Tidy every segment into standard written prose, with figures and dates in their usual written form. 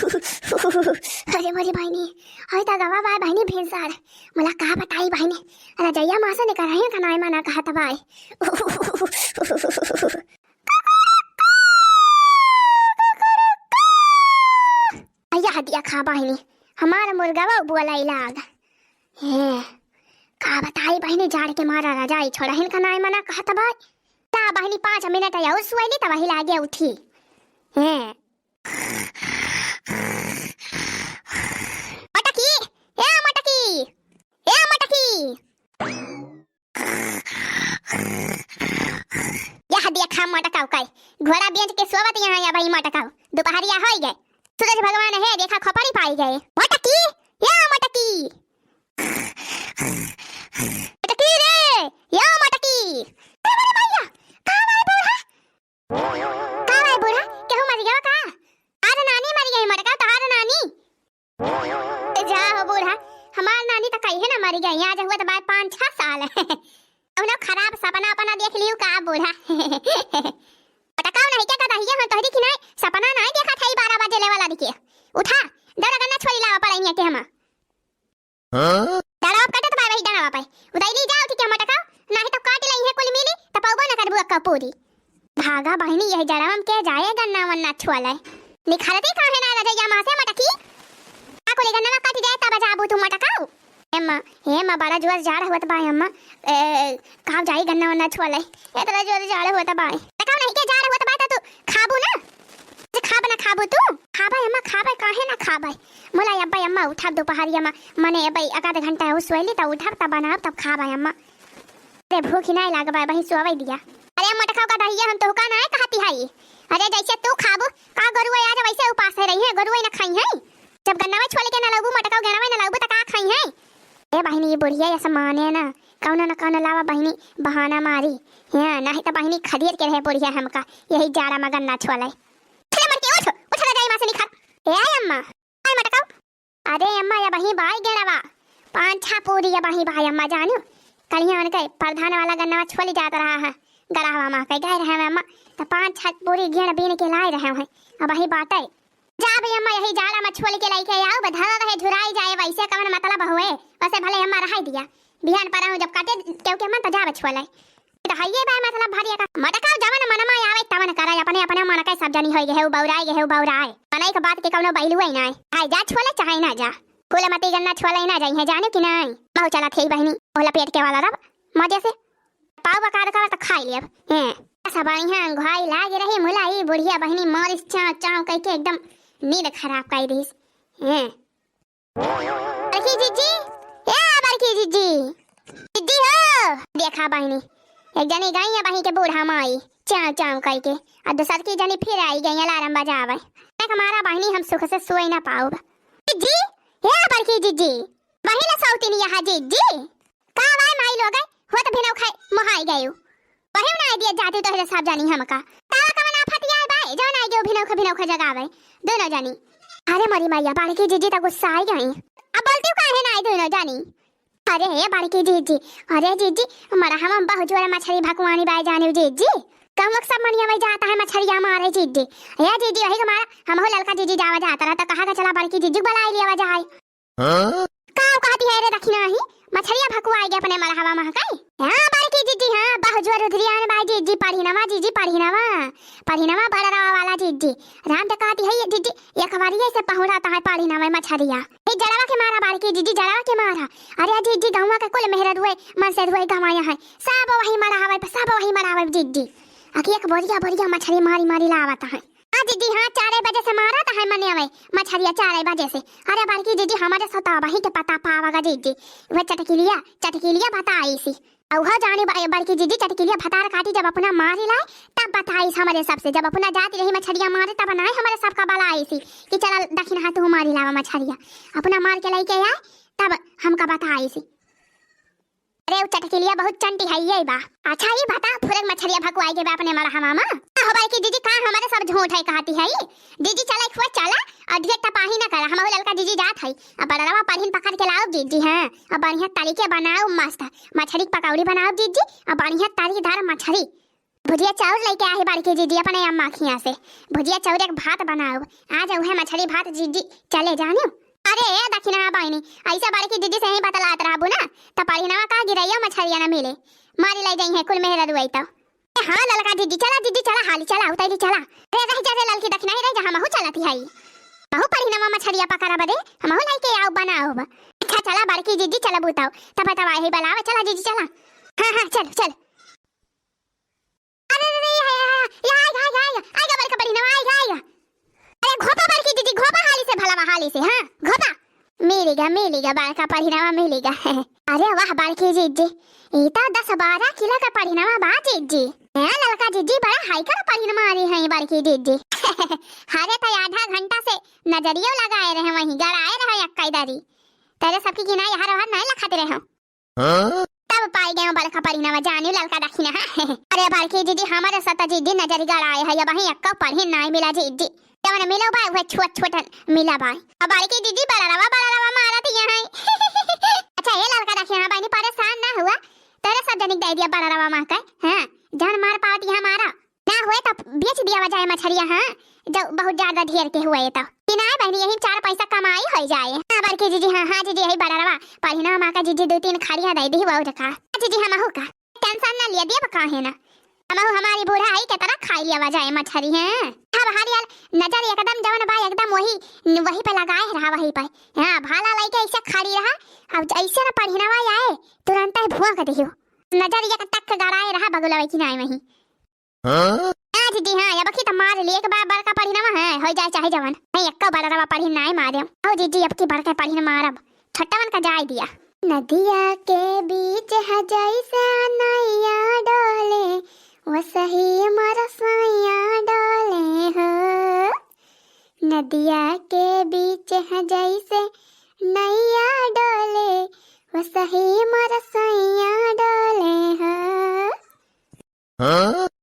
अरे मोरी बहिणी हय ता गवा बाय बहिणी भेंसार मला का बताई बहिणी रजैया मासा ने कराही का नाय मना कहा तबाय अया हदिया खा बहिणी हमारा मुर्गावा बोलाई लाग हे का बताई बहिणी जाड़ के मारा रजाई छोड़हिन का नाय मना कहा तबाय ता बहिणी 5 मिनट या उसवाइली तब ही लागे उठी हे खा मटकाव काय घोड़ा बेच के सोवत यहाँ या भाई मटकाव दोपहरिया हो गए सूरज भगवान है देखा खपरी पाई गए मटकी या मटकी मटकी रे या मटकी अरे भैया का भाई बूढ़ा केहू मर गया का आर नानी मर गई मटका तार नानी जा हो बूढ़ा हमार नानी तो कही है ना मर गई आज हुआ तो बाय 5-6 साल है उन खराब सपना अपना देख लियो का बूढ़ा पटकाव नहीं क्या कहता है हम तोहरी की नहीं सपना नहीं देखा था 12 बजे ले वाला दिखे उठा डर गन्ना छोड़ी लावा पड़ेंगे के हम हां डराव कटे तो भाई डरावा पाए उदैली जाओ ठीक है मटकाव नहीं तो काट लई है कुल मिली तो पाऊबा ना करबू अक्का पूरी भागा बहिनी यही जड़ावम के जाए गन्ना वन्ना छुआले निखारते काहे ना रजैया मां से मटकी आ को ले गन्ना काट जाए तब जाबू तू मटकाव हेमा बड़ा जोर जा रहा हुआ था भाई अम्मा कहाँ जाई गन्ना वन्ना छुआले इतना जोर जा रहा हुआ था भाई कहाँ नहीं के जा रहा हुआ था भाई तू खाबू ना जे खाब ना खाबू तू खाबा अम्मा खाबा काहे ना खाबा मोला अब्बा अम्मा उठा दोपहरिया में मने भाई आधा घंटा हो सोइली त उठा तब बनाब तब खाबा अम्मा रे भूख नहीं लागबा भाई सोवई दिया अरे अम्मा टकाव का दहिया हम तो का ना कहती है अरे जैसे तू खाबू का गरुआ आज वैसे उपास है रही है गरुआ ना खाई है जब गन्ना में छोले के ना लगबू मटकाव गन्ना में ना लगबू त का खाई है ए बहिनी ये बुढ़िया ऐसा माने ना कौन न कौन लावा बहिनी बहाना मारी है नहीं तो बहिनी खदीर के रहे बुढ़िया हमका यही जाड़ा में गन्ना छोले चले मर के उठ जाई मां से निखा ए अम्मा आई मटकाव अरे अम्मा या बही बाई गेड़वा 5-6 पूरी या बही भाई अम्मा जानो कलिया मन के प्रधान वाला गन्ना छोली जाता रहा है गरावा मां कह गए रहे अम्मा तो 5-6 पूरी गेड़ बीन के लाए रहे हैं अब वही बात है जा भई अम्मा यही जाड़ा में छोल के लाइके आओ बधा रहे झुराई जाए वैसे कवन मतलब हुए वैसे भले अम्मा रहाई दिया बिहान पर हूं जब काटे केव के मन तो जावे छोले तो हइए बा मतलब भारिया का मटकाव जवन मनमा आवे तवन कराय अपने अपने मन के सब जानी होई गे हे बौराए मनाई के बात के कवनो बैलू है ना आय जा छोले चाहे ना जा फूले मती गन्ना छोले ना जाई है जाने कि नहीं बहु चला थई बहिनी ओला पेट के वाला रब मजे से पाव बका का तो खाई लियब हैं सब बढ़िया घाई लागे रही मुलाई बुढ़िया बहिनी मारिस चाव कह के एकदम नींद खराब कर दीस हैं बड़की जीजी ए बड़की जीजी जीजी हो देखा बहिनी एक जनी गई है बही के बूढ़ा माई चाव करके और दूसर की जनी फिर आई गई अलार्म बजावे मैं हमारा बहिनी हम सुख से सोई ना पाओ जीजी ए बड़की जीजी बही ला सौती नहीं यहां जीजी का भाई माई लोग हो तो भिनौ खाई मोहाई गयो वही ना दिया जाती तो सब जानी हमका तावा का ना फटिया भाई जो ना गयो भिनौ खा जगावे दोनों जानी अरे मरी मैया बाड़की जीजी तो गुस्सा आई गई अब बोलती हूँ काहे ना दोनों जानी अरे हे बाड़की जीजी अरे जीजी हमारा हम बहुत जोर मछली भगवानी बाई जाने जीजी कम वक्त सब मनिया में जाता है मछलियां मारे जीजी या जीजी वही हमारा हम हो ललका जीजी जावा जाता रहा तो कहा का चला बाड़की जीजी बुलाई लिया जाए का कहती है रे दखिना ही मछलियां भगवाई गए अपने मरहवा महकाई हां बाड़की जीजी हां बहुत जोर उधरियान बाई जीजी पढ़ी नवा बड़रा वाला जीजी राम तो कहती है ये जीजी एक बारी से पहुंचा है पढ़ी नवा मछलियां ए जड़वा के मारा बाड़की जीजी जड़वा के मारा अरे जीजी गौवा के कुल मेहर हुए मन से हुए गवाया है सब वही मरावे जीजी आखिर एक बोरिया मछली मारी लावत है हां जीजी हां 4 बजे से मारा था है मने आवे मछलियां 4 बजे से अरे बाड़की जीजी हमारे सता वही के पता पावागा जीजी वो चटकिलिया बताई सी औहा जाने बड़की जीजी चटकिलिया भतार काटी जब अपना मारी लाए तब बताई हमारे सबसे जब अपना जाती रही मछलियां मारे तब बनाए हमारे सबका बला आई सी कि चला दक्षिण हाथ मारी लावा मछलियां अपना मार के लेके आए तब हमका बताई सी अरे वो चटकिलिया बहुत चंटी है ये बा अच्छा ये बता फुरक मछलियां भगवाई के बा अपने मरहा मामा हो बाड़की जीजी का हमारे सब झूठ है कहती है जीजी चला खुआ चला और ढेर तपाही ना कर हम ललका जीजी जात है अब बड़वा पढ़िन पकड़ के लाओ जीजी हां अब बढ़िया तरीके बनाओ मस्त मछली पकौड़ी बनाओ जीजी अब बढ़िया तरीकेदार मछली भुजिया चाउर लेके आही बड़की जीजी अपने अम्मा खिया से। भुजिया चाउर एक भात बनाओ। आज उहे मछली भात जीजी चले जानियो। अरे दखिना बहनी ऐसा बड़की जीजी से ही बतलात रहबू ना त परिनवा का गिरैया मछलिया ना मिले मारी ले जाई है कुल मेहरा रुई त। हां ललका जीजी चला हाली चला उतारी चला। रे रह जा रे ललकी दखिना ही रह जा हमहु चलती हई। बहु परिनवा मछलिया पकड़ा बदे हमहु लेके आओ बनाओ। अच्छा चला बड़की जीजी चला बुताओ तब तब ही बलावे चला जीजी चला। हां चल चल। अरे रे या आएगा बड़का परिनवा आएगा। अरे घोपा बड़की जीजी घोपा हाली से हां घोपा मिलेगा बड़का परिनवा मिलेगा। अरे वाह बड़की जीजी ई तो 10-12 किलो का परिनवा बा जीजी। हां ललका जीजी बड़ा हाई का परिनवा आ रही है बड़की जीजी। हरे तो आधा घंटा से नजरियो लगाए रहे वहीं गड़ाए रहे अक्काईदारी तेरे सबकी गिनाई हर हर नहीं लखाते रहे तब पाई गए बड़का परिनवा जानियो ललका दखिना। अरे बड़की जीजी हमारे सता जीजी नजरी गड़ाए है अब वहीं अक्का पढ़े नहीं मिला जीजी जवन मिलो बा वह छोटा मिला बा। अब बड़की जीजी बड़ा रवा मारत यहाँ। अच्छा ये ललका दखिना बहनी परेशान ना हुआ तेरे सब जनिक दे दिया बड़ा रवा मां का। हां जान मार पावती हमारा ना हुए तो बेच दिया वजाए मछलिया। हां जब बहुत ज्यादा ढेर के हुए तो किनाए बहनी यही 4 पैसा कमाई हो जाए। हां बड़की जीजी हां जीजी यही बड़ा रवा परिनवा मां का जीजी 2-3 खड़िया दे दी वो रखा जीजी हमहु का टेंशन ना लिया देब काहे ना हमहु हमारी बूढ़ा आई के तरह खाई लिया वजाए मछली। हैं अब हरियल नजर एकदम जवन बा एकदम वही पे लगाए रहा वही पे। हां भाला लइके ऐसे खड़ी रहा अब ऐसे ना परिनवा आए तुरंत ही भुआ कर दियो नजर ये तक गड़ाए रहा बगुला की नाई वही। हां दीदी हां अब की त मार लिए के बड़का परिनवा है हो जाए चाहे जवन नहीं एक्का बड़वा परिन नाई मारे ओ दीदी अब की बड़का परिन मारब छट्टावन का जाय दिया। नदिया के बीच है जैसे नैया डोले वो सही मरसैया डोले हो। नदिया के बीच है जैसे नैया डोले वो सही मरसैया डोले हो।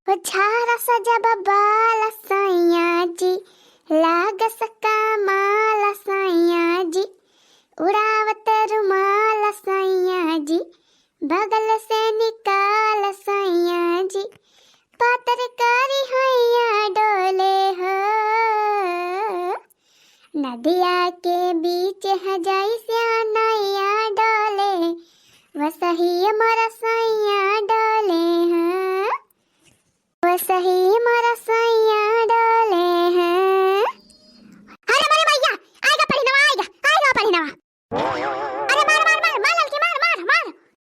वो झारा सजब बाल सैया जी लाग सका माल सैया जी उड़ावत रुमाल सैया जी बगल से निकाल सैया जी पातर कारी हैया डोले हो। नदिया के बीच है जैसे नैया डोले वो सही मरसैया डोले हैं वो सही मरसैया डोले हैं। अरे मेरे भैया आएगा परिनवा अरे मार लड़की मार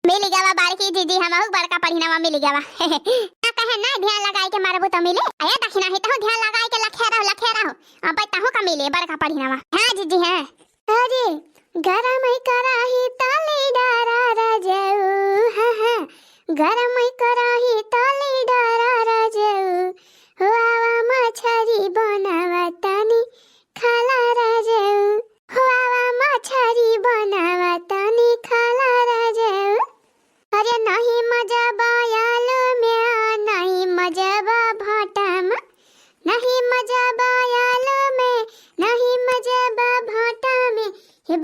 मिल गया बड़की जीजी हमहु बड़का परिनवा मिल गया ना कहे ना ध्यान लगाए के मारबो तो मिले आया दखिना ही तो ध्यान लगाए के लखे रहो अब बताहु का मिले बड़का परिनवा। हां जीजी हां अरे गरम कराही ताले डारा रजऊ हां गरम कराही ताले डारा रजऊ हुआ मछरी बनावा तानी खाला रजऊ हुआ मछरी बनावा तानी खाला रजऊ। अरे नहीं मजा बायालो में नहीं मजा बा भाटा में नहीं मजा बायालो में नहीं मजा बा भाटा में हे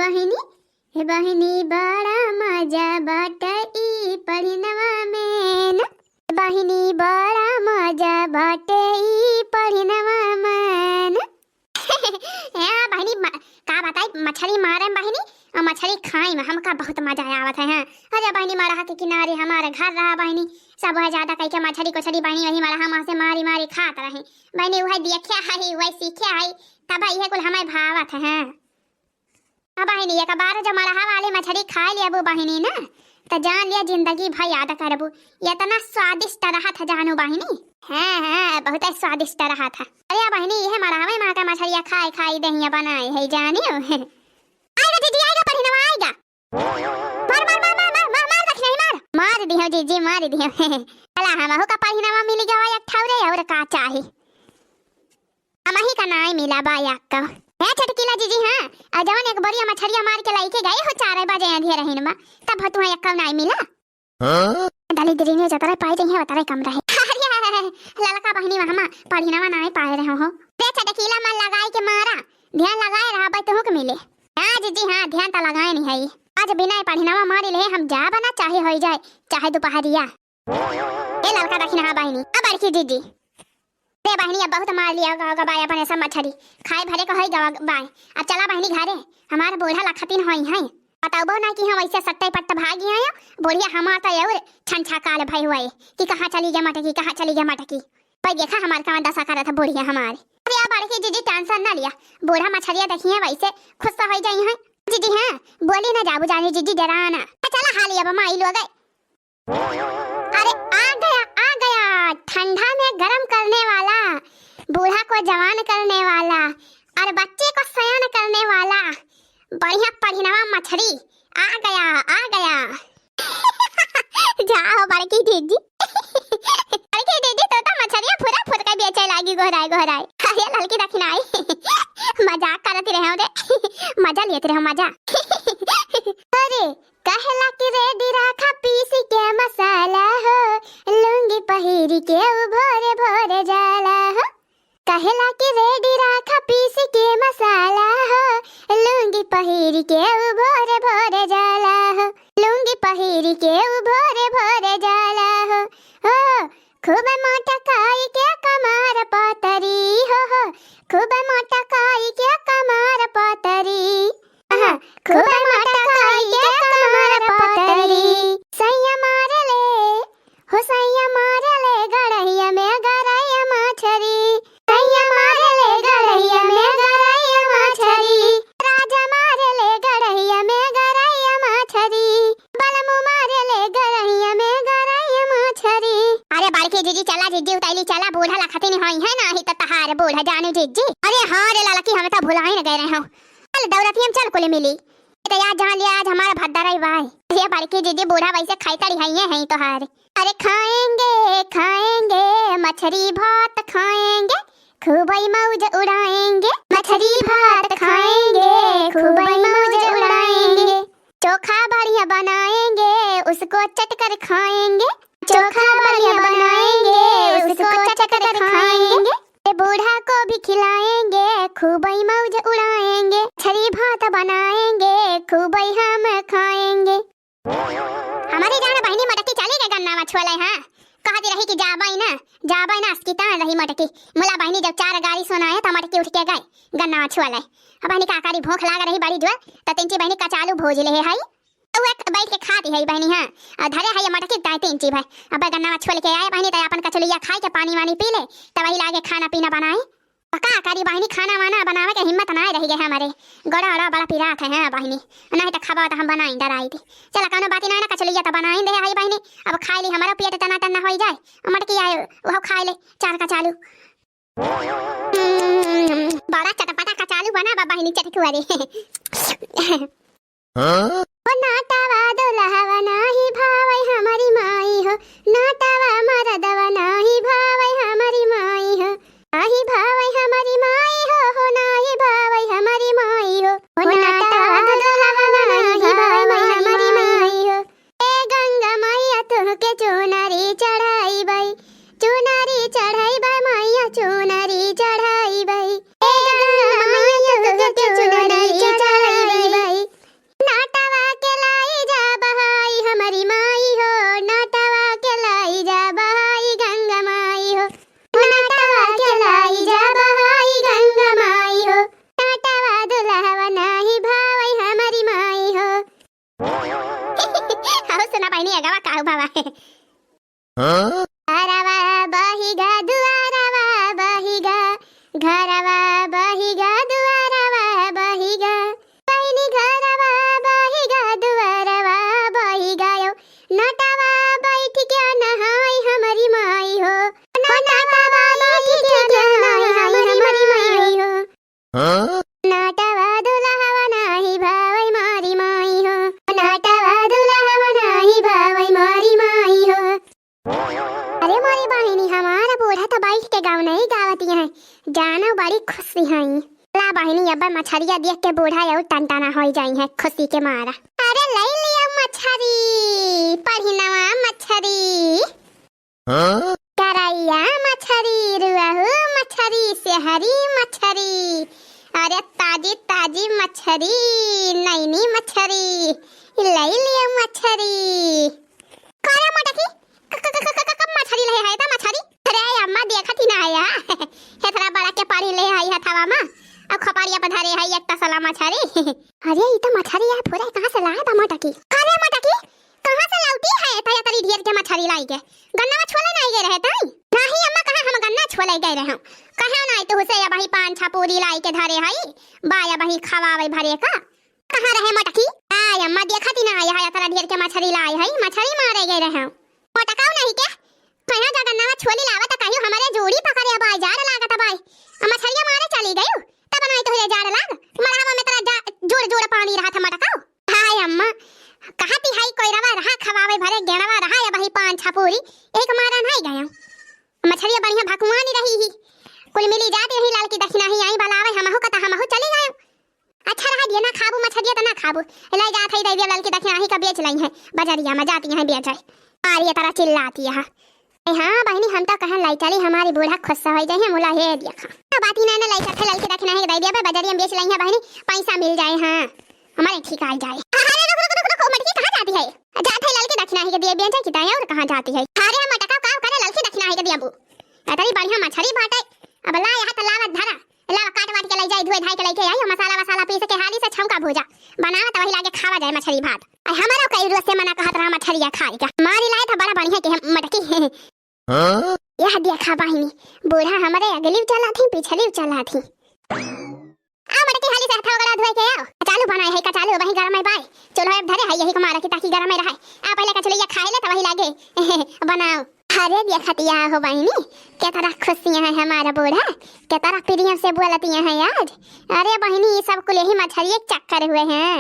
बहिनी बड़ा मजा बाटा ई परिनवा में न बहिनी बड़ा मजा बाटे ई परिनवा में न। हां बहिनी का बताई मछली मारे बहिनी और मछली खाई में हमका बहुत मजा आवत है। हां अरे बहिनी मारा के किनारे हमारे घर रहा बहिनी सब है ज्यादा कई के मछली कोछली बहिनी वही मारा हम से मारी खात रहे बहिनी वही देखे है वही सीखे है तब ये कुल हमें भावत है। हां बहिनी एक बार जब मरहा वाली मछली खा लिया बहिनी ना तो जान लिया जिंदगी भर याद करबू इतना स्वादिष्ट रहा था जानू बहिनी। हां बहुत स्वादिष्ट रहा था। अरे बहिनी ये मरहावे मां का मछलिया खाई दहिया बनाए है जानियो। आएगा जीजी आएगा परिनवा आएगा मार दियो जीजी मार दियो। चला हमहु का परिनवा मिल गया एक ठौरे और का चाही हमही का नाई मिला बा एक का। है छटकीला जीजी हां अजवन एक बड़ी मछलिया मार के लाइके गए हो 4 बजे अंधेरे रहिन में तब तू एक का नाई मिला। हां दली दली ने जतरे पाई रही है उतरे कम रहे। अरे ललका बहिनी वहां परिनवा नाई पाए रहे हो रे छटकीला मन लगाई के मारा ध्यान लगाए रहा भाई तो के मिले। हां जीजी हां ध्यान तो लगाए नहीं है आज बिना परिनवा मारी ले हम जा बना चाहे हो जाए चाहे दोपहरिया। ए लड़का देखी ना बहनी अब बड़की दीदी रे बहनी अब बहुत मार लिया होगा बाय अपन ऐसा मछली खाए भरे का होई गवा बाय। अब चला बहनी घरे हमार बूढ़ा लखतिन होई है बताबो ना कि हम ऐसे सट्टे पट्ट भागी आया बुढ़िया हमार तो और छनछा काल भई हुए कि कहां चली गया मटकी कहां चली गया मटकी पर देखा हमार का दशा करा था बुढ़िया हमारे। अरे यार बड़की जीजी टेंशन ना लिया बूढ़ा मछलिया देखिए वैसे खुश तो हो जाई है जीजी। हां बोली ना जाबू जानी जीजी जरा ना चला हाली अब माई लो गए। अरे आ गया ठंडा में गरम करने वाला बूढ़ा को जवान करने वाला और बच्चे को सयान करने वाला बढ़िया परिणवा मछली आ गया जाओ बड़की दीदी बड़की दीदी तो मछलियां पूरा फुट के बेचे लागी गोहराए अरे लड़की देखना आई मजाक करती रहे दे मजा लेते रहो मजा। अरे कहला कि रेडी राखा पीसी के मसाला हो लुंगी पहिरी के भोरे भोरे जाला हो कहला कि रेडी राखा पीसी के मसाला हो लुंगी पहिरी के भोरे भोरे जाला हो लुंगी पहिरी के भोरे भोरे जाला हो खूब मोटा काई के कमार पातरी हो खूब मोटा काई के कमार पातरी खूब मोटा काई के कमार पातरी सैया मार ले हो सैया मार ले गड़ैया में गड़ैया मछरी सैया मार ले गड़ैया में गड़ैया मछरी राजा मार ले गड़ैया में गड़ैया मछरी बलमु मार ले गड़ैया में गड़ैया मछरी। अरे बड़की जीजी चला जीजी उताइली चला बूढ़ा लखती नहीं होई है ना ही तो तहार बूढ़ा जाने जीजी। अरे हां रे लड़की हमें तो भुला ही न गए रहे हो चल दौलती हम चल कुले मिली तो याद जान लिया आज हमारा भद्दाराई भाई ये बड़की जीजी बूढ़ा वैसे खाईता रही है तो हार। अरे खाएंगे मछली भात खाएंगे खूब ही मौज उड़ाएंगे मछली भात खाएंगे खूब ही मौज उड़ाएंगे चोखा बढ़िया बनाएंगे उसको चट कर खाएंगे चोखा बढ़िया बनाएंगे उसको चट कर खाएंगे बूढ़ा को भी खिलाएंगे खूब ही मौज उड़ाएंगे मछली भात बनाएंगे खूब ही हम खाएंगे। हमारी जान बहनी मटकी चली गई गन्ना मछुआले हां कहती रही कि जाबाई ना अस्की तान रही मटकी मुला बहनी जब 4 गाड़ी सुनाए तो मटकी उठ के गए गन्ना मछुआले अब बहनी काकारी भूख लाग रही बड़ी जोर तो तिंची बहनी कचालू भोज ले है तो एक बैठ के खाती है बहनी हां धरे है ये मटकी ताई तिंची भाई अब गन्ना मछुआले के आए बहनी तो अपन कचलिया खाए के पानी वानी पी ले तब वही लागे खाना पीना बनाए पका कारी बहनी खाना वाना बनावे के हिम्मत ना रही गए हमारे गड़ा बड़ा पिरात है बहनी नहीं तो खावा तो हम बनाई डराई थी चला कोनो बात ना कचलिया तो बनाई दे आई बहनी अब खाई ली हमारा पेट तना तना हो जाए मटकी आए वो खाई ले 4 का चालू बड़ा चटपटा का चालू बना बहनी चटकुआ रे ओ नाटावा दुल्हावा नाही भावई हमारी माई हो नाटावा मरदवा नाही भावई हमारी माई हो नाही भावई हमारी माई हो नाही भावई हमारी माई हो नाटावा दुल्हावा नाही भावई हमारी माई हो ए गंगा मैया तुहके चुनरी चढ़ाई बाई मैया चुनरी चढ़ाई बाई ए गंगा मैया तुहके चुनरी चढ़ाई बाई नाटावा के लाई जा बहाई हमारी माई हो नाटावा के लाई जा बहाई गंगा माई हो नाटावा के लाई जा बहाई गंगा माई हो नाटावा दुल्हावा नाही भावई हमारी माई हो। आओ सुना बहनी अगवा काऊ बाबा घरवा बहिगा दुआरवा बहिगा घरवा बहिगा दुआरवा बहिगा बहनी घरवा बहिगा दुआरवा बहिगा यो नाटावा बैठ के नहाई हमारी माई हो नाटावा बैठ के नहाई हमारी माई हो नाटावा दुल्हावा नाही भावई मारी माई हो नाटावा दुल्हावा नाही भावई मारी माई हो। अरे मोरी बहनी हमारा बूढ़ा तो बैठ के गाँव नहीं गावती है जाना बड़ी खुशी है ला बहनी अब मछलिया देख के बूढ़ा यू टनटना हो जाई है खुशी के मारा। अरे ले लिया मछली पहिनवा मछली करैया मछली रुआहू मछली सेहरी मछली अरे ताजी ताजी मछली नैनी मछली ले लिया मछली करा मटकी हे है ता मछरी। अरे अम्मा देखत ही ना है यार हेतरा बड़ा के पानी ले आई हथवा में अब खपाड़िया पर धरे है एक तसला मछरी। अरे ये तो मछरी है पूरा कहां से लाया था मटकी। अरे मटकी कहां से लाउती है तया तरी ढेर के मछरी लाई के गन्ना में छोले नहीं गए रहते नहीं अम्मा कहां हम गन्ना छोले गए रहे कहां नहीं तो उसे या भाई 5-6 पूरी लाई के धरे हई बा या भाई खवावे भरे का कहां रहे मटकी। आय अम्मा देखत ही ना आया है तरा ढेर के मछरी लाई हई मछरी मारे गए रहे मटकाऊ नहीं के कहां जा गन्ना में छोली लावत कहियो हमारे जोड़ी पकड़े अब जार लागत भाई मछरिया मारे चली गई तब नहीं तो जार लाग मरहवा में तरा जोड़ जोड़ पानी रहा था मटकाऊ। हाय अम्मा कहती हाई कोई रवा रहा खवावे भरे गेणवा रहा या भाई 5-6 पूरी एक मारा नहीं गया मछलियां बढ़िया भकुआनी रही ही कुल मिली जाती रही लाल की दक्षिणा ही आई बलावे हमहु कता हमहु चली गए। अच्छा रहा दिया ना खाबू मछलियां तो ना खाबू ले जात है देवी लाल की दक्षिणा ही का बेच लई है बाजारिया में जाती है बेच जाए और ये तरह चिल्लाती है। हां बहनी हम तो कहन लाई चली हमारी बूढ़ा खुश हो जाए मुला हे देखा बात ही ना लाई चथे लाल की दक्षिणा ही देवी बाजारिया में बेच लई है बहनी पैसा मिल जाए हां हमारे ठीक आ जाए। अरे मटकी कहां जाती है जात है लाल की दक्षिणा ही के दिए बेच की ताया और कहां जाती है। अरे मटका का करे लाल की दक्षिणा ही के दिया बू अतरी बढ़िया मछली बाटे अब ला यहां तलावत धरा लावा काट वाट के ले जाए धोए धाई के लेके आई मसाला वसाला पीस के हाली से छौंका भूजा बनावा तो वही लागे खावा जाए मछली भात हमारा कई रोज से मना कहत रहा मछलिया खाए का मारी लाए था बड़ा बढ़िया के मटकी यह देखा बहिनी बूढ़ा हमारे अगली चला थी पिछली चला थी आ मटकी हाली से हथा वगैरह धोए के आओ चालू बनाए है का चालू वही गरम है बाय चलो अब धरे है यही को मारा की ताकि गरम है रहे आ पहले का चलिए खाए ले तो वही लागे बनाओ। अरे देखतिया हो बहनी क्या तरह खुशियां है हमारा बूढ़ा क्या तरह प्रिय से बोलती है यार। अरे बहनी सब को यही मछली चक्कर हुए हैं